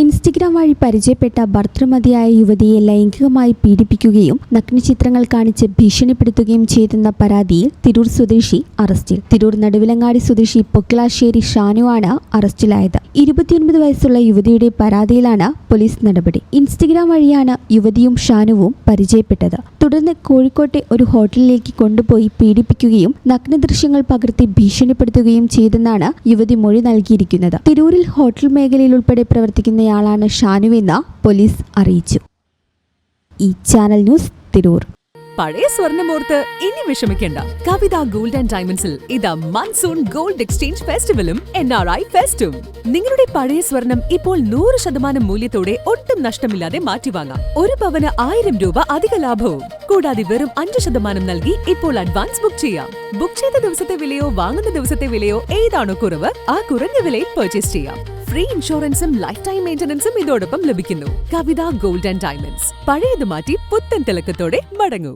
Instagram വഴി പരിചയപ്പെട്ട ഭർത്തൃമതിയായ യുവതിയെ ലൈംഗികമായി പീഡിപ്പിക്കുകയും നഗ്നചിത്രങ്ങൾ കാണിച്ച് ഭീഷണിപ്പെടുത്തുകയും ചെയ്തെന്ന പരാതിയിൽ തിരൂർ സ്വദേശി അറസ്റ്റിൽ. തിരൂർ നടുവിലങ്ങാടി സ്വദേശി പൊക്കിളാശ്ശേരി ഷാനുവാണ് അറസ്റ്റിലായത്. 29 വയസ്സുള്ള യുവതിയുടെ പരാതിയിലാണ് പോലീസ് നടപടി. ഇൻസ്റ്റഗ്രാം വഴിയാണ് യുവതിയും ഷാനുവും പരിചയപ്പെട്ടത്. തുടർന്ന് കോഴിക്കോട്ടെ ഒരു ഹോട്ടലിലേക്ക് കൊണ്ടുപോയി പീഡിപ്പിക്കുകയും നഗ്നദൃശ്യങ്ങൾ പകർത്തി ഭീഷണിപ്പെടുത്തുകയും ചെയ്തെന്നാണ് യുവതി മൊഴി നൽകിയിരിക്കുന്നത്. തിരൂരിൽ ഹോട്ടൽ മേഖലയിൽ ഉൾപ്പെടെ പ്രവർത്തിക്കുന്നയാളാണ് ഷാനുവെന്ന് പോലീസ് അറിയിച്ചു. ഈ ചാനൽ ന്യൂസ് തിരൂർ. പഴയ സ്വർണ്ണമോർത്ത് ഇനി വിഷമിക്കേണ്ട. കവിത ഗോൾഡ് ആൻഡ് ഡയമണ്ട്സിൽ ഇതാ മൺസൂൺ ഗോൾഡ് എക്സ്ചേഞ്ച് ഫെസ്റ്റിവലും NRI ഫെസ്റ്റും. നിങ്ങളുടെ പഴയ സ്വർണം ഇപ്പോൾ 100% മൂല്യത്തോടെ ഒട്ടും നഷ്ടമില്ലാതെ മാറ്റിവാങ്ങാം. ഒരു പവന് 1000 രൂപ അധിക ലാഭവും. കൂടാതെ വെറും 5% നൽകി ഇപ്പോൾ അഡ്വാൻസ് ബുക്ക് ചെയ്യാം. ബുക്ക് ചെയ്ത ദിവസത്തെ വിലയോ വാങ്ങുന്ന ദിവസത്തെ വിലയോ ഏതാണോ കുറവ്, ആ കുറഞ്ഞ വിലയിൽ പർച്ചേസ് ചെയ്യാം. ഫ്രീ ഇൻഷുറൻസും ലൈഫ് ടൈം മെയിന്റനൻസും ഇതോടൊപ്പം ലഭിക്കുന്നു. കവിത ഗോൾഡ് ആൻഡ് ഡയമണ്ട്സ്. പഴയത് മാറ്റി പുത്തൻ തിളക്കത്തോടെ മടങ്ങൂ.